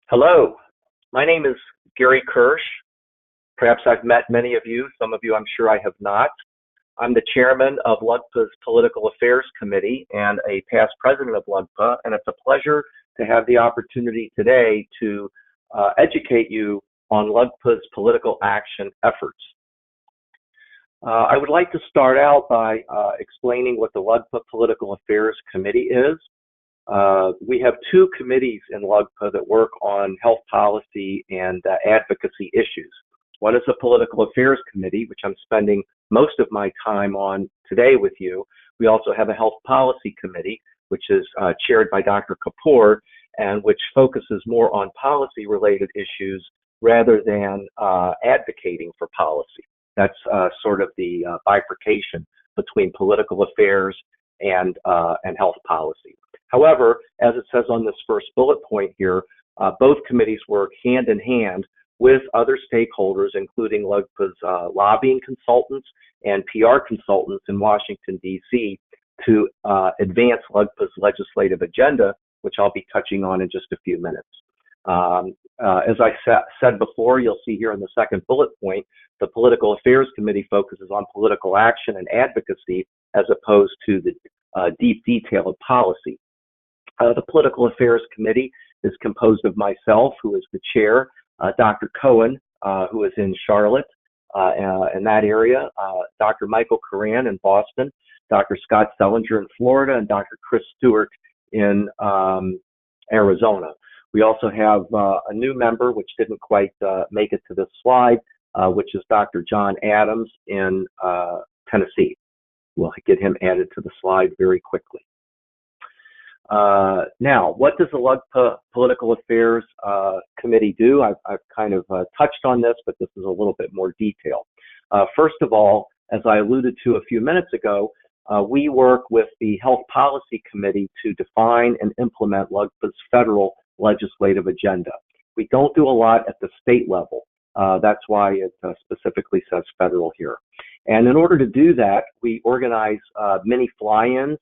Hello, my name is Gary Kirsh. Perhaps I've met many of you, some of you I'm sure I have not. I'm the chairman of LUGPA's Political Affairs Committee and a past president of LUGPA, and it's a pleasure to have the opportunity today to educate you on LUGPA's political action efforts. I would like to start out by explaining what the LUGPA Political Affairs Committee is. We have two committees in LUGPA that work on health policy and advocacy issues. One is the Political Affairs Committee, which I'm spending most of my time on today with you. We also have a Health Policy Committee, which is chaired by Dr. Kapoor, and which focuses more on policy-related issues rather than advocating for policy. That's sort of the bifurcation between political affairs and health policy. However, as it says on this first bullet point here, both committees work hand in hand with other stakeholders, including LUGPA's lobbying consultants and PR consultants in Washington, D.C., to advance LUGPA's legislative agenda, which I'll be touching on in just a few minutes. As I said before, you'll see here in the second bullet point, the Political Affairs Committee focuses on political action and advocacy as opposed to the deep detail of policy. The Political Affairs Committee is composed of myself, who is the chair, Dr. Cohen, who is in Charlotte, in that area, Dr. Michael Coran in Boston, Dr. Scott Sellinger in Florida, and Dr. Chris Stewart in Arizona. We also have a new member, which didn't quite make it to this slide, which is Dr. John Adams in Tennessee. We'll get him added to the slide very quickly. Now, what does the LUGPA Political Affairs Committee do? I've kind of touched on this, but this is a little bit more detail. First of all, as I alluded to a few minutes ago, we work with the Health Policy Committee to define and implement LUGPA's federal legislative agenda. We don't do a lot at the state level. That's why it specifically says federal here. And in order to do that, we organize many fly-ins.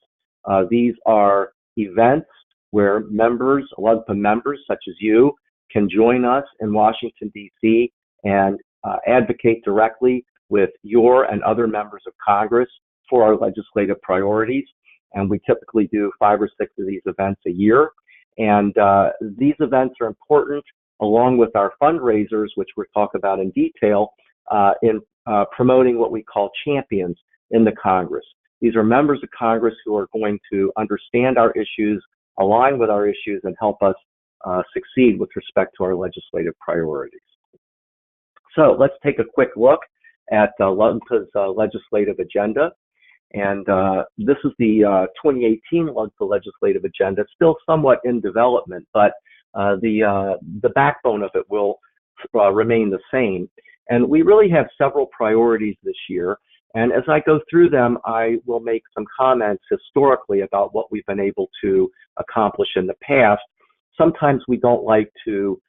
These are events where members, LUGPA members such as you, can join us in Washington, D.C. and advocate directly with your and other members of Congress for our legislative priorities. And we typically do 5 or 6 of these events a year. And these events are important along with our fundraisers, which we'll talk about in detail, in promoting what we call champions in the Congress. These are members of Congress who are going to understand our issues, align with our issues, and help us succeed with respect to our legislative priorities. So let's take a quick look at LUGPA's legislative agenda. And this is the 2018 LUGPA legislative agenda. It's still somewhat in development, but the backbone of it will remain the same. And we really have several priorities this year. And as I go through them, I will make some comments historically about what we've been able to accomplish in the past. Sometimes we don't like to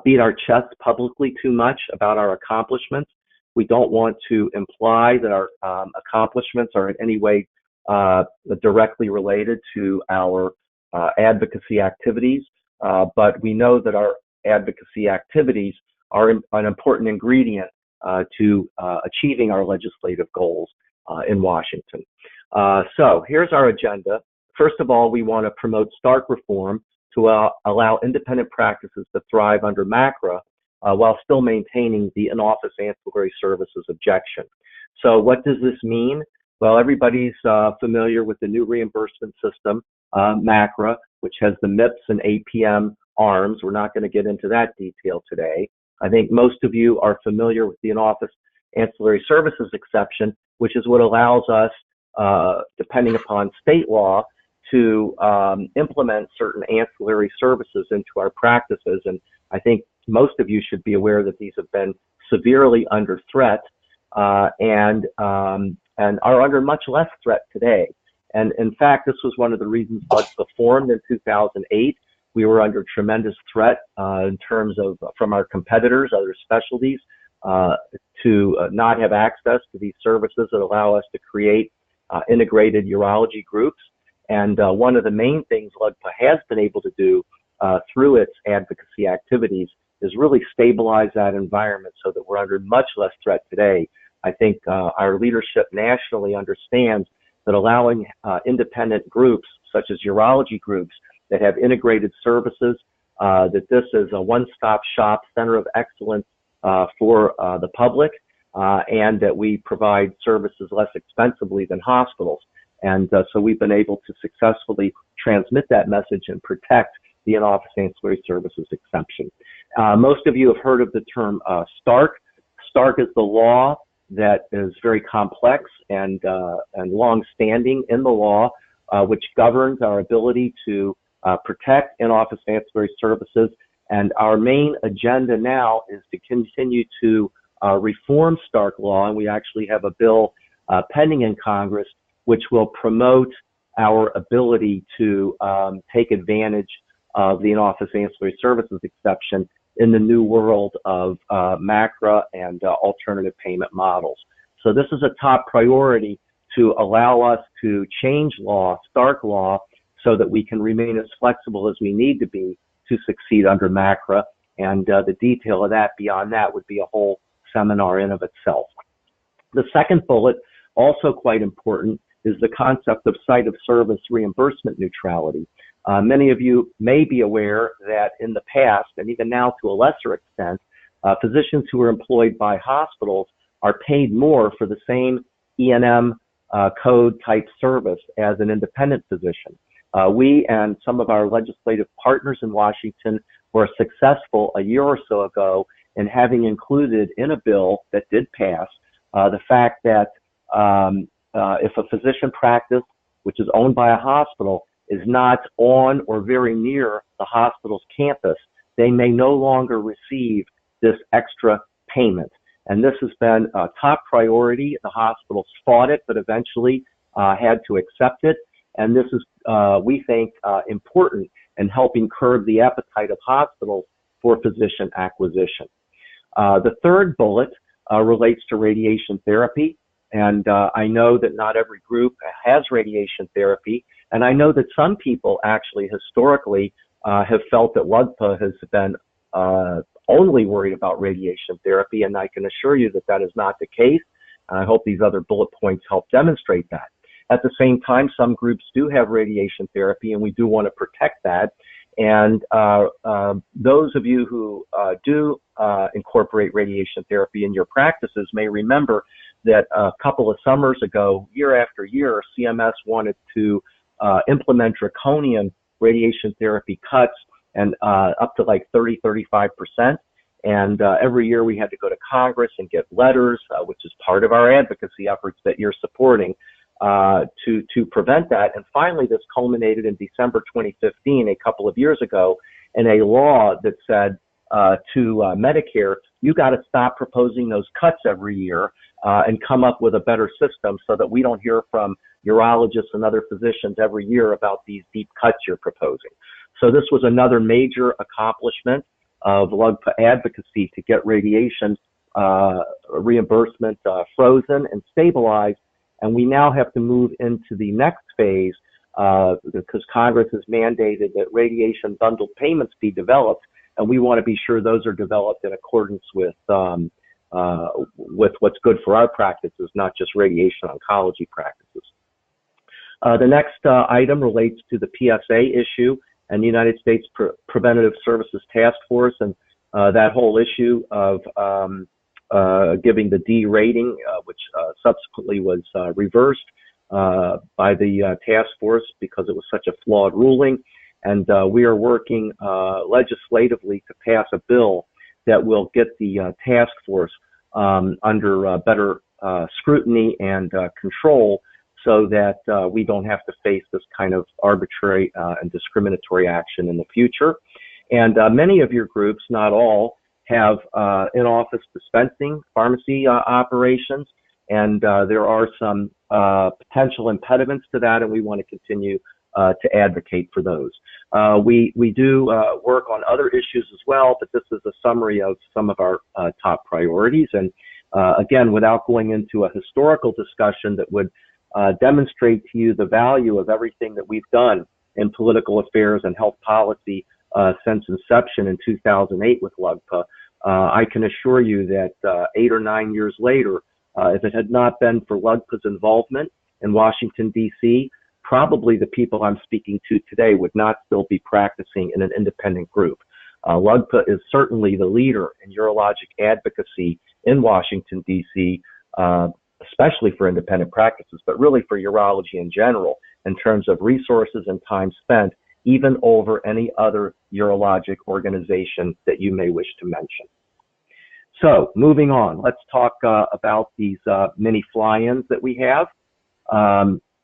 beat our chests publicly too much about our accomplishments. We don't want to imply that our accomplishments are in any way directly related to our advocacy activities, but we know that our advocacy activities are an important ingredient to achieving our legislative goals in Washington. So here's our agenda. First of all, we want to promote stark reform to allow independent practices to thrive under MACRA while still maintaining the in-office ancillary services objection. So what does this mean? Well, everybody's familiar with the new reimbursement system, MACRA, which has the MIPS and APM arms. We're not going to get into that detail today. I think most of you are familiar with the in-office ancillary services exception, which is what allows us, depending upon state law, to implement certain ancillary services into our practices. And I think most of you should be aware that these have been severely under threat and are under much less threat today. And in fact, this was one of the reasons LUGPA formed in 2008. We were under tremendous threat in terms of from our competitors, other specialties, to not have access to these services that allow us to create integrated urology groups. And one of the main things LUGPA has been able to do through its advocacy activities is really stabilize that environment so that we're under much less threat today. I think our leadership nationally understands that allowing independent groups, such as urology groups, that have integrated services, that this is a one-stop shop center of excellence for the public, and that we provide services less expensively than hospitals. And so we've been able to successfully transmit that message and protect the in-office ancillary services exemption. Most of you have heard of the term STARK. STARK is the law that is very complex and long-standing in the law, which governs our ability to protect in-office ancillary services. And our main agenda now is to continue to reform STARK law, and we actually have a bill pending in Congress which will promote our ability to take advantage of the in-office ancillary services exception in the new world of MACRA and alternative payment models. So this is a top priority to allow us to change law, STARK law, so that we can remain as flexible as we need to be to succeed under MACRA. And the detail of that beyond that would be a whole seminar in of itself. The second bullet, also quite important, is the concept of site of service reimbursement neutrality. Many of you may be aware that in the past, and even now to a lesser extent, physicians who are employed by hospitals are paid more for the same E&M code type service as an independent physician. We and some of our legislative partners in Washington were successful a year or so ago in having included in a bill that did pass the fact that if a physician practice, which is owned by a hospital, is not on or very near the hospital's campus, they may no longer receive this extra payment. And this has been a top priority. The hospitals fought it, but eventually had to accept it. And this is, we think, important in helping curb the appetite of hospitals for physician acquisition. The third bullet relates to radiation therapy. And I know that not every group has radiation therapy. And I know that some people actually historically have felt that LUGPA has been only worried about radiation therapy. And I can assure you that that is not the case. And I hope these other bullet points help demonstrate that. At the same time, some groups do have radiation therapy, and we do want to protect that. And those of you who do incorporate radiation therapy in your practices may remember that a couple of summers ago, year after year, CMS wanted to implement draconian radiation therapy cuts and up to like 30–35%. And every year we had to go to Congress and get letters, which is part of our advocacy efforts that you're supporting, to prevent that. And finally, this culminated in December 2015, a couple of years ago, in a law that said to Medicare, you got to stop proposing those cuts every year and come up with a better system so that we don't hear from urologists and other physicians every year about these deep cuts you're proposing. So this was another major accomplishment of LUGPA advocacy to get radiation reimbursement frozen and stabilized. And we now have to move into the next phase because Congress has mandated that radiation bundled payments be developed, and we want to be sure those are developed in accordance with what's good for our practices, not just radiation oncology practices. The next item relates to the PSA issue and the United States Preventative Services Task Force, and that whole issue of giving the D rating, which subsequently was reversed by the task force because it was such a flawed ruling. And we are working legislatively to pass a bill that will get the task force under better scrutiny and control so that we don't have to face this kind of arbitrary and discriminatory action in the future. And many of your groups, not all, have in-office dispensing pharmacy operations, and there are some potential impediments to that, and we want to continue to advocate for those. We do work on other issues as well, but this is a summary of some of our top priorities. And again, without going into a historical discussion that would demonstrate to you the value of everything that we've done in political affairs and health policy since inception in 2008 with LUGPA. I can assure you that 8 or 9 years later, if it had not been for LUGPA's involvement in Washington, D.C., probably the people I'm speaking to today would not still be practicing in an independent group. LUGPA is certainly the leader in urologic advocacy in Washington, D.C., especially for independent practices, but really for urology in general, in terms of resources and time spent, even over any other urologic organization that you may wish to mention. So moving on, let's talk about these mini fly-ins that we have.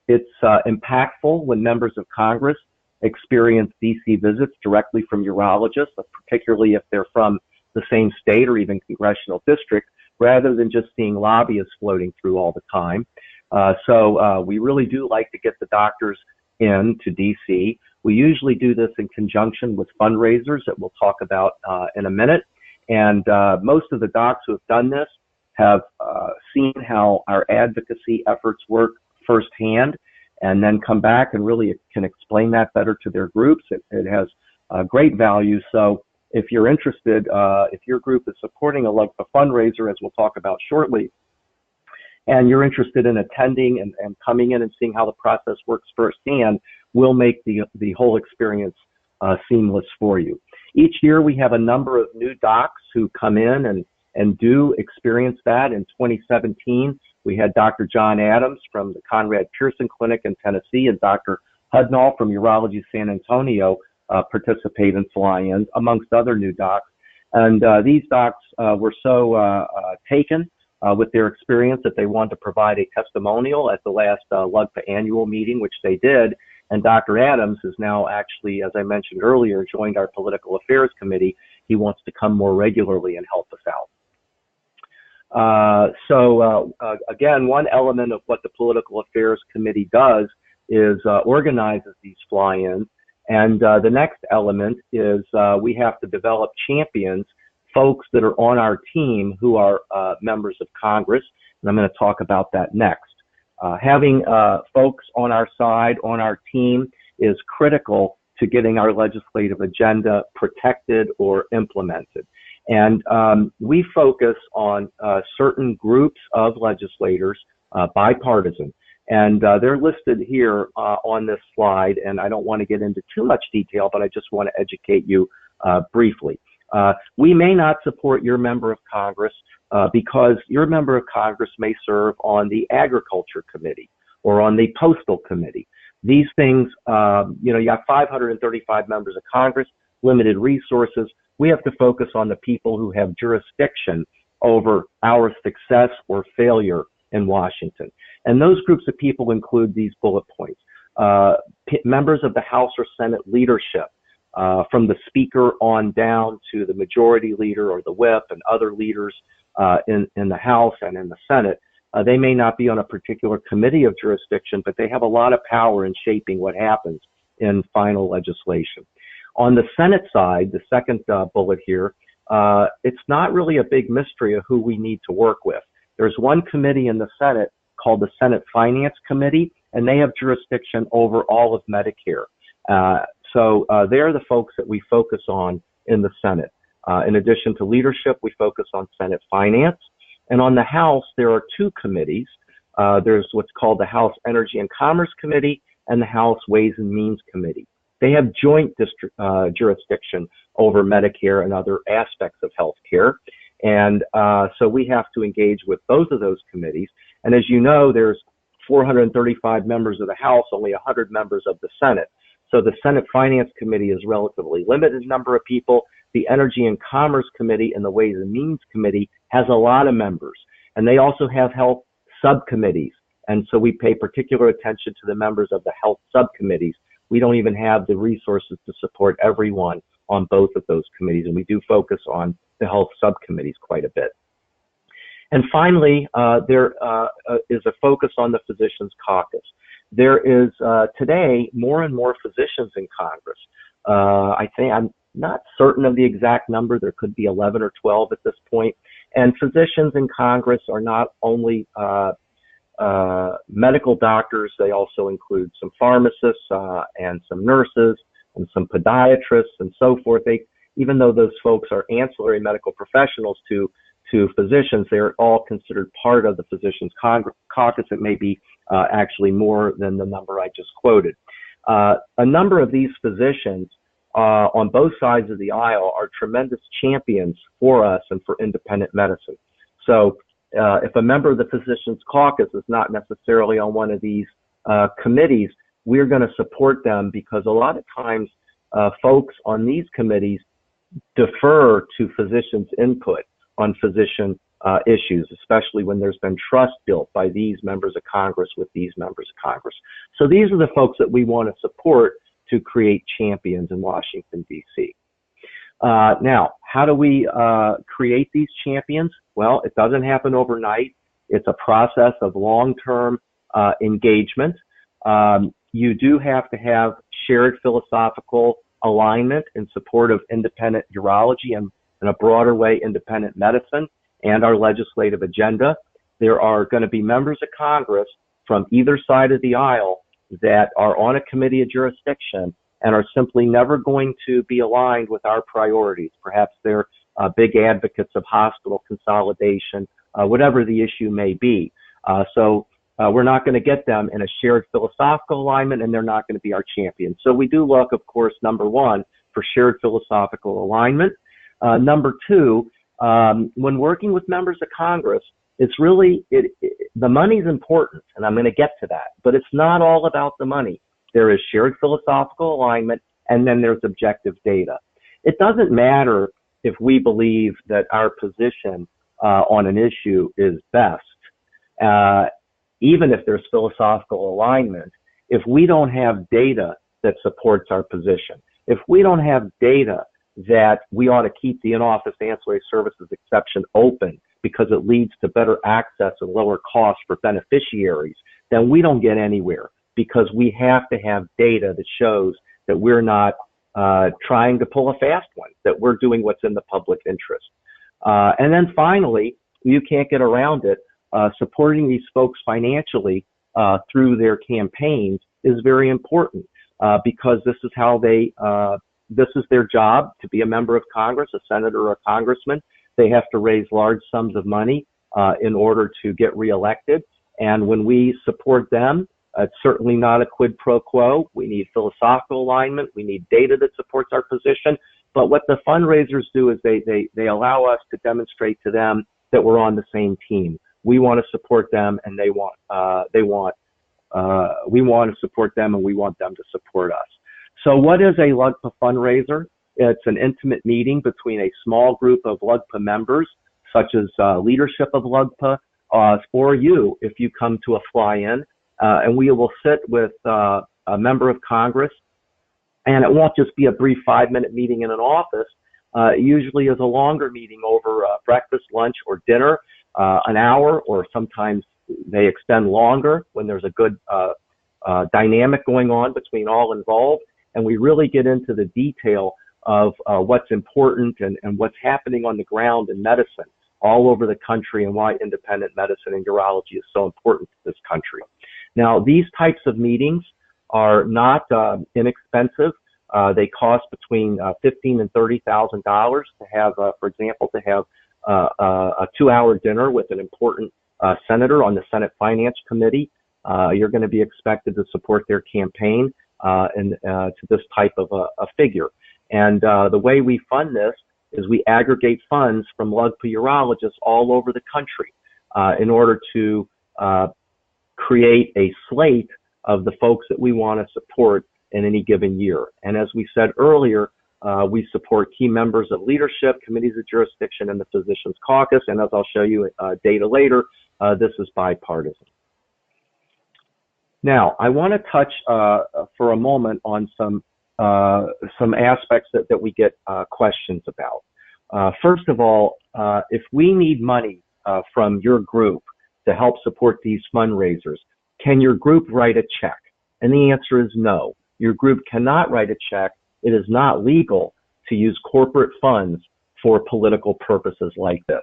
It's impactful when members of Congress experience DC visits directly from urologists, particularly if they're from the same state or even congressional district, rather than just seeing lobbyists floating through all the time. So we really do like to get the doctors in to DC. We usually do this in conjunction with fundraisers that we'll talk about in a minute. And most of the docs who have done this have seen how our advocacy efforts work firsthand, and then come back and really can explain that better to their groups. It has great value. So if you're interested, if your group is supporting a LUGPA fundraiser, as we'll talk about shortly, and you're interested in attending and coming in and seeing how the process works firsthand, we'll make the whole experience seamless for you. Each year we have a number of new docs who come in and do experience that. In 2017, we had Dr. John Adams from the Conrad Pearson Clinic in Tennessee and Dr. Hudnall from Urology San Antonio participate in fly-ins, amongst other new docs. And these docs were so taken with their experience that they wanted to provide a testimonial at the last LUGPA Annual Meeting, which they did. And Dr. Adams is now actually, as I mentioned earlier, joined our Political Affairs Committee. He wants to come more regularly and help us out. Again, one element of what the Political Affairs Committee does is organizes these fly-ins. And the next element is we have to develop champions, folks that are on our team who are members of Congress. And I'm going to talk about that next. Having folks on our side, on our team, is critical to getting our legislative agenda protected or implemented. And we focus on certain groups of legislators, bipartisan, and they're listed here on this slide. And I don't want to get into too much detail, but I just want to educate you briefly. We may not support your member of Congress because your member of Congress may serve on the Agriculture Committee or on the Postal Committee. These things, you have 535 members of Congress, limited resources. We have to focus on the people who have jurisdiction over our success or failure in Washington. And those groups of people include these bullet points. Members of the House or Senate leadership, from the Speaker on down to the Majority Leader or the Whip and other leaders in the House and in the Senate. They may not be on a particular committee of jurisdiction, but they have a lot of power in shaping what happens in final legislation. On the Senate side, the second bullet here, it's not really a big mystery of who we need to work with. There's one committee in the Senate called the Senate Finance Committee, and they have jurisdiction over all of Medicare. So they're the folks that we focus on in the Senate. In addition to leadership, we focus on Senate Finance. And on the House, there are two committees. There's what's called the House Energy and Commerce Committee and the House Ways and Means Committee. They have joint jurisdiction over Medicare and other aspects of health care. And so we have to engage with both of those committees. And as you know, there's 435 members of the House, only 100 members of the Senate. So the Senate Finance Committee is relatively limited number of people. The Energy and Commerce Committee and the Ways and Means Committee has a lot of members. And they also have health subcommittees. And so we pay particular attention to the members of the health subcommittees. We don't even have the resources to support everyone on both of those committees. And we do focus on the health subcommittees quite a bit. And finally, there is a focus on the Physicians Caucus. There is today more and more physicians in Congress. I think I'm not certain of the exact number. There could be 11 or 12 at this point. And physicians in Congress are not only medical doctors. They also include some pharmacists and some nurses, and some podiatrists and so forth. Even though those folks are ancillary medical professionals to physicians, they're all considered part of the physicians caucus. It may be actually more than the number I just quoted. A number of these physicians on both sides of the aisle are tremendous champions for us and for independent medicine. So if a member of the Physicians Caucus is not necessarily on one of these committees, we're going to support them because a lot of times folks on these committees defer to physicians' input on physician issues, especially when there's been trust built by these members of Congress with these members of Congress. So these are the folks that we want to support to create champions in Washington, D.C. Now, how do we create these champions? Well, it doesn't happen overnight. It's a process of long-term engagement. You do have to have shared philosophical alignment in support of independent urology and, in a broader way, independent medicine and our legislative agenda. There are going to be members of Congress from either side of the aisle that are on a committee of jurisdiction and are simply never going to be aligned with our priorities. Perhaps they're big advocates of hospital consolidation, whatever the issue may be. So we're not going to get them in a shared philosophical alignment, and they're not going to be our champions. So we do look, of course, number one, for shared philosophical alignment. Number two, when working with members of Congress, it's really, the money's important, and I'm going to get to that, but it's not all about the money. There is shared philosophical alignment, and then there's objective data. It doesn't matter if we believe that our position on an issue is best, even if there's philosophical alignment, if we don't have data that supports our position, if we don't have data that we ought to keep the in-office ancillary services exception open because it leads to better access and lower costs for beneficiaries, then we don't get anywhere, because we have to have data that shows that we're not trying to pull a fast one, that we're doing what's in the public interest. And then finally, you can't get around it. Supporting these folks financially through their campaigns is very important because this is how this is their job to be a member of Congress, a senator or a congressman. They have to raise large sums of money in order to get reelected. And when we support them, it's certainly not a quid pro quo. We need philosophical alignment. We need data that supports our position. But what the fundraisers do is they allow us to demonstrate to them that we're on the same team. We want to support them, and we want to support them, and we want them to support us. So what is a LUGPA fundraiser? It's an intimate meeting between a small group of LUGPA members, such as leadership of LUGPA, or you, if you come to a fly-in, and we will sit with a member of Congress, and it won't just be a brief 5-minute meeting in an office. It usually is a longer meeting over breakfast, lunch, or dinner, an hour, or sometimes they extend longer when there's a good dynamic going on between all involved. And we really get into the detail of what's important and what's happening on the ground in medicine all over the country, and why independent medicine and urology is so important to this country. Now, these types of meetings are not inexpensive. They cost between $15,000 and $30,000 to have, for example, to have a 2-hour dinner with an important senator on the Senate Finance Committee. You're going to be expected to support their campaign to this type of a figure. And the way we fund this is we aggregate funds from LUGPA urologists all over the country in order to create a slate of the folks that we want to support in any given year. And as we said earlier, we support key members of leadership, committees of jurisdiction, and the Physicians Caucus. And as I'll show you data later, this is bipartisan. Now, I want to touch for a moment on some aspects that we get questions about. First of all, if we need money from your group to help support these fundraisers, can your group write a check? And the answer is no. Your group cannot write a check. It is not legal to use corporate funds for political purposes like this.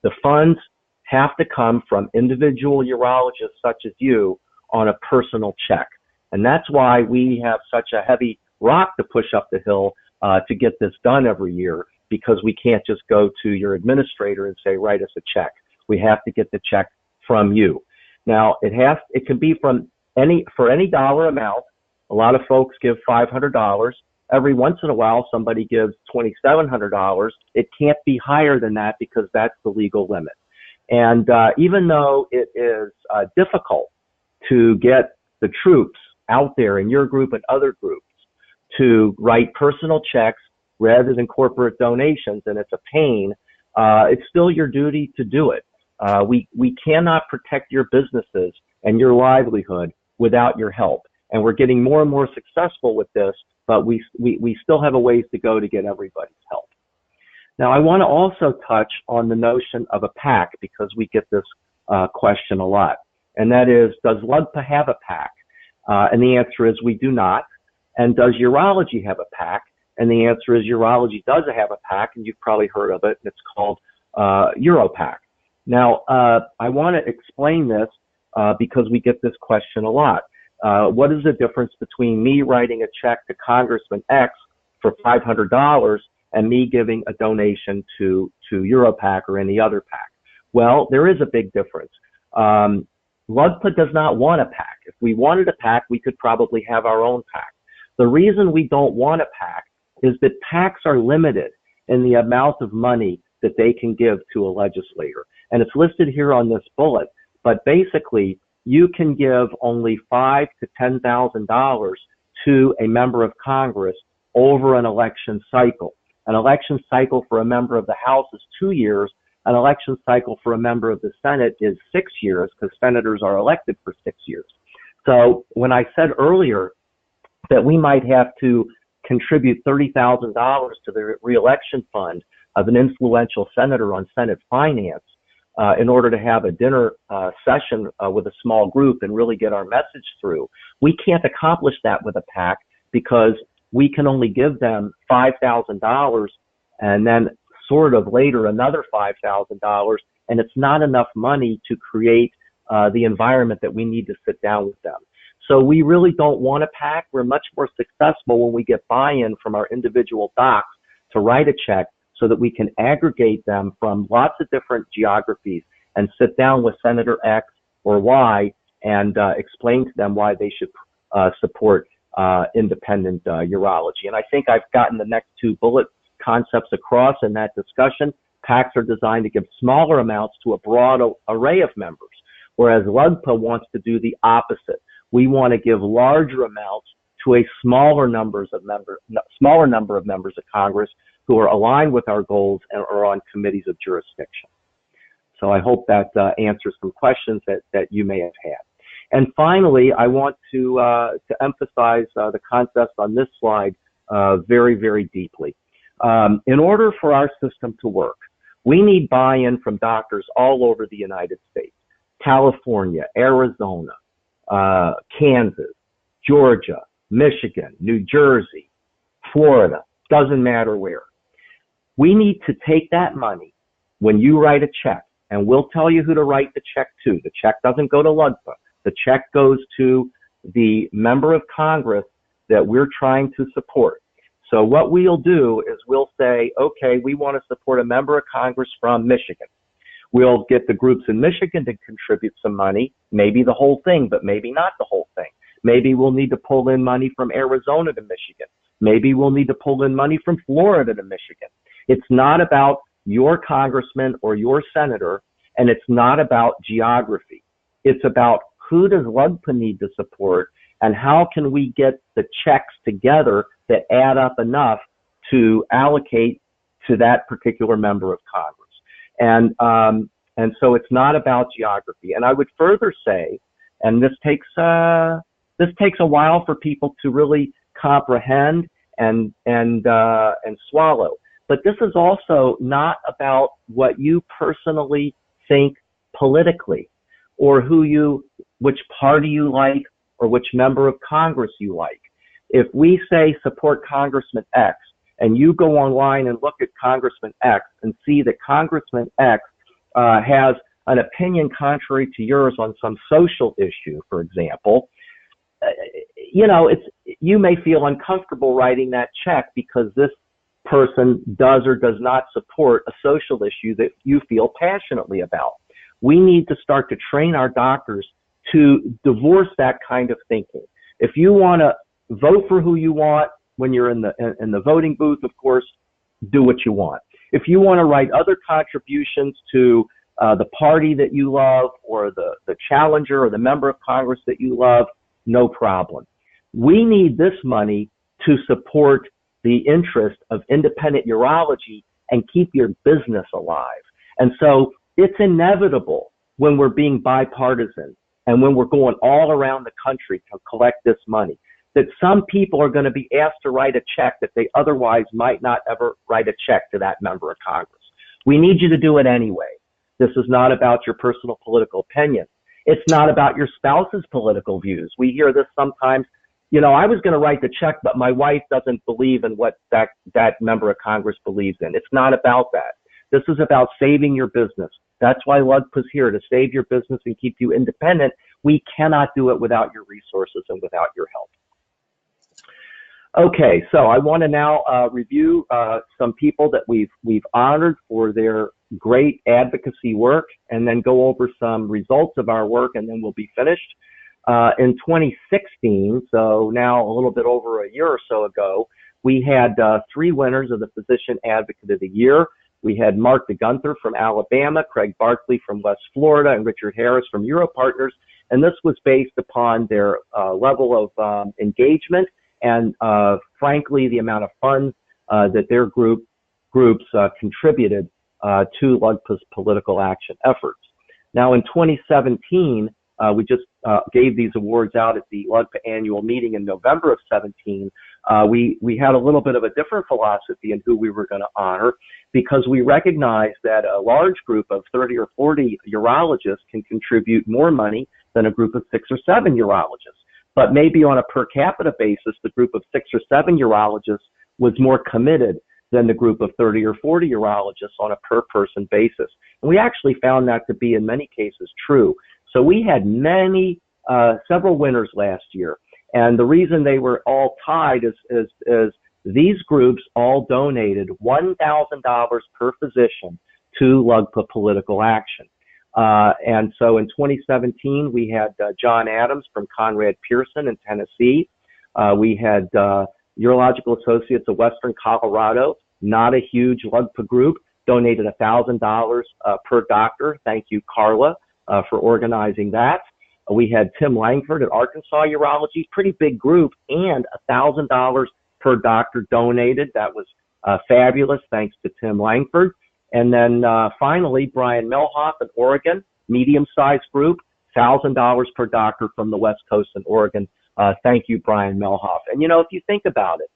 The funds have to come from individual urologists such as you on a personal check. And that's why we have such a heavy rock to push up the hill to get this done every year, because we can't just go to your administrator and say, write us a check. We have to get the check from you. Now, it can be for any dollar amount. A lot of folks give $500. Every once in a while, somebody gives $2,700. It can't be higher than that because that's the legal limit. And even though it is difficult to get the troops out there in your group and other groups to write personal checks rather than corporate donations, and it's a pain, it's still your duty to do it. We cannot protect your businesses and your livelihood without your help. And we're getting more and more successful with this, but we still have a ways to go to get everybody's help. Now, I want to also touch on the notion of a PAC, because we get this question a lot. And that is, does LUGPA have a PAC? And the answer is we do not. And does urology have a PAC? And the answer is urology does have a PAC, and you've probably heard of it. It's called EuroPAC. Now, I want to explain this because we get this question a lot. What is the difference between me writing a check to Congressman X for $500 and me giving a donation to EuroPAC or any other PAC? Well, there is a big difference. LUGPA does not want a PAC. If we wanted a PAC, we could probably have our own PAC. The reason we don't want a PAC is that PACs are limited in the amount of money that they can give to a legislator. And it's listed here on this bullet, but basically you can give only $5,000 to $10,000 to a member of Congress over an election cycle. An election cycle for a member of the House is 2 years. An election cycle for a member of the Senate is 6 years, because senators are elected for 6 years. So when I said earlier that we might have to contribute $30,000 to the reelection fund of an influential senator on Senate finance in order to have a dinner session with a small group and really get our message through, we can't accomplish that with a PAC, because we can only give them $5,000 and then sort of later another $5,000, and it's not enough money to create the environment that we need to sit down with them. So we really don't want a PAC. We're much more successful when we get buy-in from our individual docs to write a check, so that we can aggregate them from lots of different geographies and sit down with Senator X or Y and explain to them why they should support independent urology. And I think I've gotten the next two bullet concepts across in that discussion. PACs are designed to give smaller amounts to a broad array of members, whereas LUGPA wants to do the opposite. We want to give larger amounts to a smaller number of members of Congress who are aligned with our goals and are on committees of jurisdiction. So I hope that answers some questions that you may have had. And finally, I want to emphasize the concepts on this slide very, very deeply. In order for our system to work, we need buy-in from doctors all over the United States: California, Arizona, Kansas, Georgia, Michigan, New Jersey, Florida, doesn't matter where. We need to take that money when you write a check, and we'll tell you who to write the check to. The check doesn't go to LUGPA. The check goes to the member of Congress that we're trying to support. So what we'll do is we'll say, okay, we want to support a member of Congress from Michigan. We'll get the groups in Michigan to contribute some money, maybe the whole thing, but maybe not the whole thing. Maybe we'll need to pull in money from Arizona to Michigan. Maybe we'll need to pull in money from Florida to Michigan. It's not about your congressman or your senator, and it's not about geography. It's about who does LUGPA need to support, and how can we get the checks together that add up enough to allocate to that particular member of Congress. And so it's not about geography. And I would further say, and this takes a while for people to really comprehend and swallow. But this is also not about what you personally think politically, or which party you like, or which member of Congress you like. If we say support Congressman X, and you go online and look at Congressman X and see that Congressman X has an opinion contrary to yours on some social issue, for example, you may feel uncomfortable writing that check because this person does or does not support a social issue that you feel passionately about. We need to start to train our doctors to divorce that kind of thinking. If you want to vote for who you want when you're in the voting booth, of course, do what you want. If you want to write other contributions to the party that you love or the challenger or the member of Congress that you love, no problem. We need this money to support the interest of independent urology and keep your business alive. And so it's inevitable when we're being bipartisan and when we're going all around the country to collect this money, that some people are going to be asked to write a check that they otherwise might not ever write a check to that member of Congress. We need you to do it anyway. This is not about your personal political opinion. It's not about your spouse's political views. We hear this sometimes. You know, I was going to write the check, but my wife doesn't believe in what that member of Congress believes in. It's not about that. This is about saving your business. That's why LUGPA's here, to save your business and keep you independent. We cannot do it without your resources and without your help. Okay, so I want to now review some people that we've honored for their great advocacy work, and then go over some results of our work, and then we'll be finished. In 2016, so now a little bit over a year or so ago, we had 3 winners of the Physician Advocate of the Year. We had Mark DeGunther from Alabama, Craig Barkley from West Florida, and Richard Harris from Europartners. And this was based upon their level of engagement and, frankly, the amount of funds that their groups contributed to LUGPA's political action efforts. Now, in 2017, we just gave these awards out at the LUGPA Annual Meeting in November of 17. We had a little bit of a different philosophy in who we were going to honor, because we recognized that a large group of 30 or 40 urologists can contribute more money than a group of 6 or 7 urologists. But maybe on a per capita basis, the group of 6 or 7 urologists was more committed than the group of 30 or 40 urologists on a per person basis. And we actually found that to be in many cases true. So we had several winners last year. And the reason they were all tied is these groups all donated $1,000 per physician to LUGPA Political Action. And so in 2017, we had John Adams from Conrad Pearson in Tennessee. We had Urological Associates of Western Colorado, not a huge LUGPA group, donated $1,000 per doctor. Thank you, Carla, for organizing that. We had Tim Langford at Arkansas Urology, pretty big group, and $1,000 per doctor donated. That was fabulous, thanks to Tim Langford. And then finally, Brian Melhoff in Oregon, medium-sized group, $1,000 per doctor from the West Coast in Oregon. Thank you, Brian Melhoff. And, you know, if you think about it,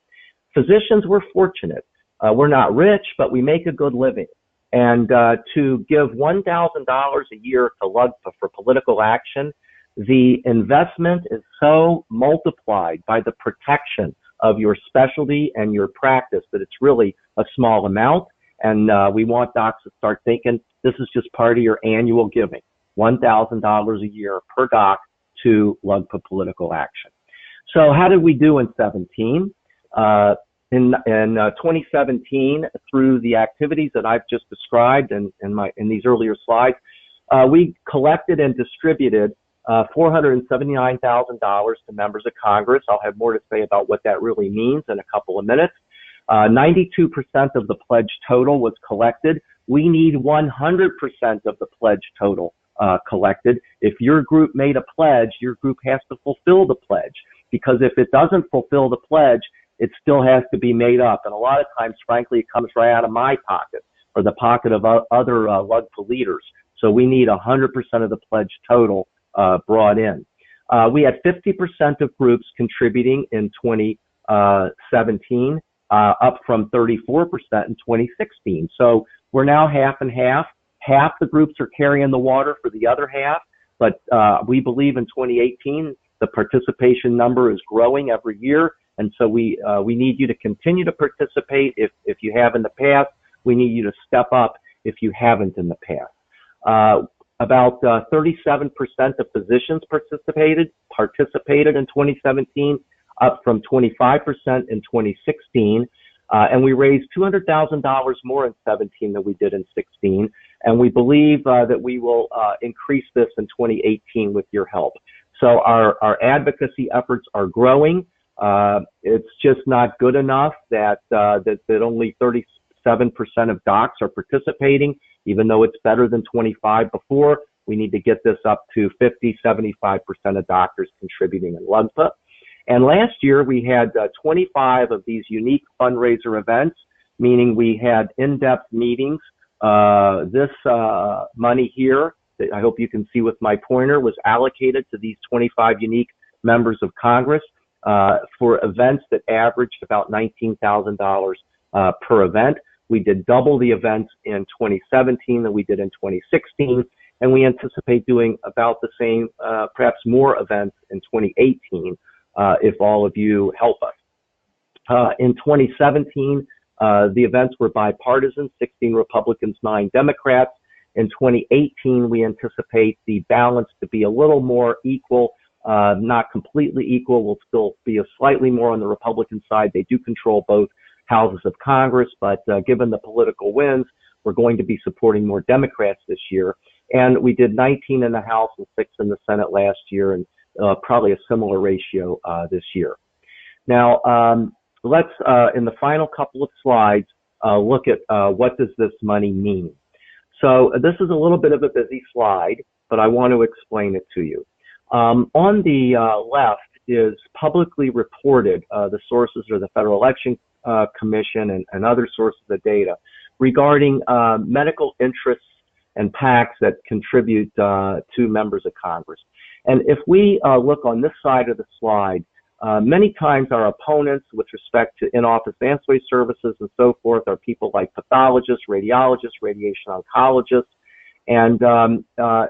physicians, we're fortunate. We're not rich, but we make a good living. And to give $1,000 a year to LUGPA for political action, the investment is so multiplied by the protection of your specialty and your practice that it's really a small amount. And we want docs to start thinking this is just part of your annual giving, $1,000 a year per doc to LUGPA Political Action. So how did we do in 17? In 2017, through the activities that I've just described in these earlier slides, we collected and distributed $479,000 to members of Congress. I'll have more to say about what that really means in a couple of minutes. 92% of the pledge total was collected. We need 100% of the pledge total collected. If your group made a pledge, your group has to fulfill the pledge, because if it doesn't fulfill the pledge, it still has to be made up. And a lot of times, frankly, it comes right out of my pocket or the pocket of other LUGPA leaders. So we need 100% of the pledge total brought in. We had 50% of groups contributing in 2017, up from 34% in 2016. So we're now half and half. Half the groups are carrying the water for the other half, but we believe in 2018 the participation number is growing every year, and so we need you to continue to participate if you have in the past. We need you to step up if you haven't in the past. About 37% of physicians participated in 2017. up from 25% in 2016. And we raised $200,000 more in 17 than we did in 16. And we believe that we will increase this in 2018 with your help. So our advocacy efforts are growing. It's just not good enough that only 37% of docs are participating, even though it's better than 25 before. We need to get this up to 50, 75% of doctors contributing in LUGPA. And last year we had 25 of these unique fundraiser events, meaning we had in-depth meetings. This money here, that I hope you can see with my pointer, was allocated to these 25 unique members of Congress for events that averaged about $19,000 per event. We did double the events in 2017 than we did in 2016, and we anticipate doing about the same, perhaps more events in 2018 if all of you help us. In 2017, the events were bipartisan, 16 Republicans, 9 Democrats. In 2018, we anticipate the balance to be a little more equal, not completely equal. We'll still be slightly more on the Republican side. They do control both houses of Congress, but given the political winds, we're going to be supporting more Democrats this year. And we did 19 in the House and 6 in the Senate last year, and probably a similar ratio this year. Now, let's, in the final couple of slides, look at what does this money mean. So this is a little bit of a busy slide, but I want to explain it to you. On the left is publicly reported, the sources are the Federal Election Commission and other sources of data regarding medical interests and PACs that contribute to members of Congress. And if we look on this side of the slide, many times our opponents with respect to in-office ancillary services and so forth are people like pathologists, radiologists, radiation oncologists. And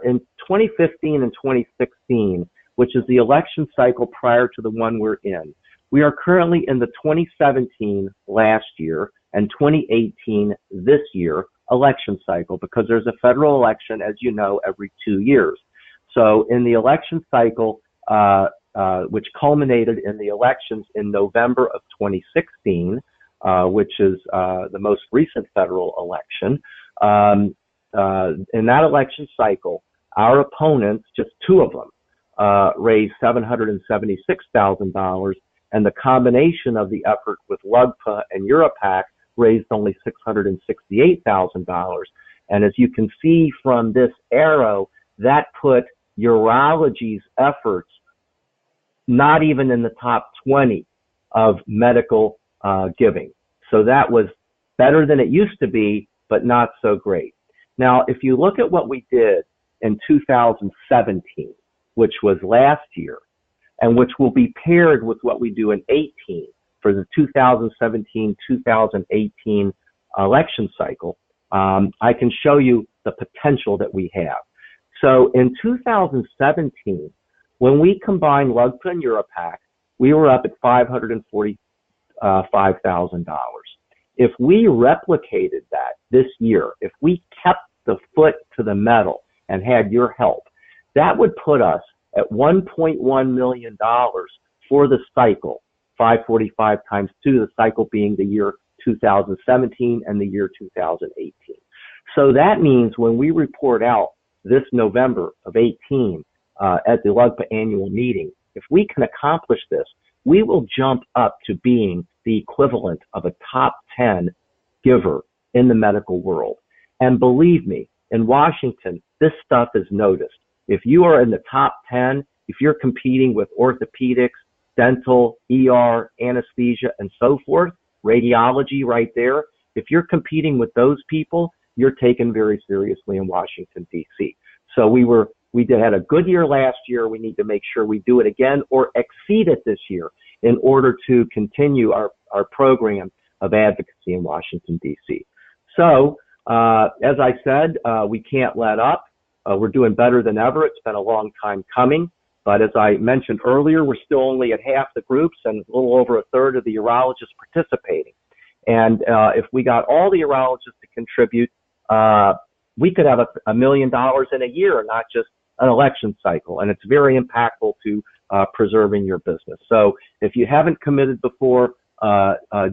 in 2015 and 2016, which is the election cycle prior to the one we're in, we are currently in the 2017 last year and 2018 this year election cycle, because there's a federal election, as you know, every 2 years. So in the election cycle, which culminated in the elections in November of 2016, which is the most recent federal election, in that election cycle, our opponents, just 2 of them, raised $776,000, and the combination of the effort with LUGPA and EuroPAC raised only $668,000. And as you can see from this arrow, that put urology's efforts not even in the top 20 of medical giving. So that was better than it used to be, but not so great. Now, if you look at what we did in 2017, which was last year, and which will be paired with what we do in 18 for the 2017-2018 election cycle, I can show you the potential that we have. So in 2017, when we combined LUGPA and EuroPAC, we were up at $545,000. If we replicated that this year, if we kept the foot to the metal and had your help, that would put us at $1.1 million for the cycle, 545 times 2, the cycle being the year 2017 and the year 2018. So that means when we report out this November of 18 at the LUGPA Annual Meeting, if we can accomplish this, we will jump up to being the equivalent of a top 10 giver in the medical world. And believe me, in Washington, this stuff is noticed. If you are in the top 10, if you're competing with orthopedics, dental, ER, anesthesia, and so forth, radiology right there, if you're competing with those people, you're taken very seriously in Washington, D.C. So we had a good year last year. We need to make sure we do it again or exceed it this year in order to continue our program of advocacy in Washington, D.C. So, as I said, we can't let up. We're doing better than ever. It's been a long time coming. But as I mentioned earlier, we're still only at half the groups and a little over a third of the urologists participating. And if we got all the urologists to contribute, we could have $1 million in a year, not just an election cycle. And it's very impactful to preserving your business. So if you haven't committed before,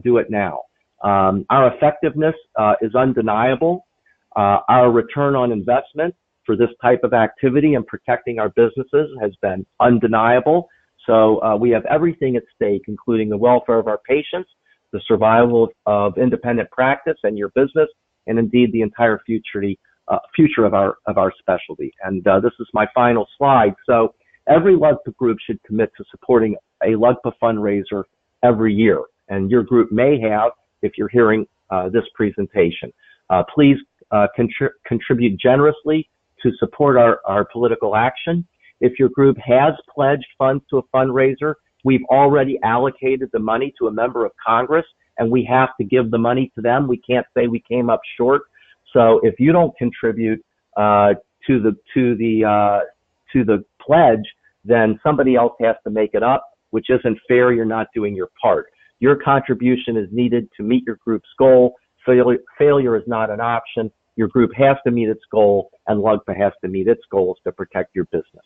do it now. Our effectiveness is undeniable. Our return on investment for this type of activity and protecting our businesses has been undeniable. So we have everything at stake, including the welfare of our patients, the survival of independent practice and your business, and indeed the entire future of our specialty. And this is my final slide. So every LUGPA group should commit to supporting a LUGPA fundraiser every year, and your group may have if you're hearing this presentation. Please contribute generously to support our political action. If your group has pledged funds to a fundraiser, we've already allocated the money to a member of Congress, and we have to give the money to them. We can't say we came up short. So if you don't contribute to the pledge, then somebody else has to make it up, which isn't fair. You're not doing your part. Your contribution is needed to meet your group's goal. Failure is not an option. Your group has to meet its goal, and LUGPA has to meet its goals to protect your business.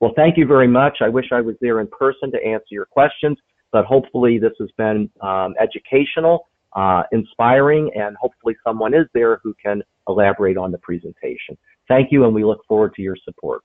Well, thank you very much. I wish I was there in person to answer your questions, but hopefully this has been educational, inspiring, and hopefully someone is there who can elaborate on the presentation. Thank you, and we look forward to your support.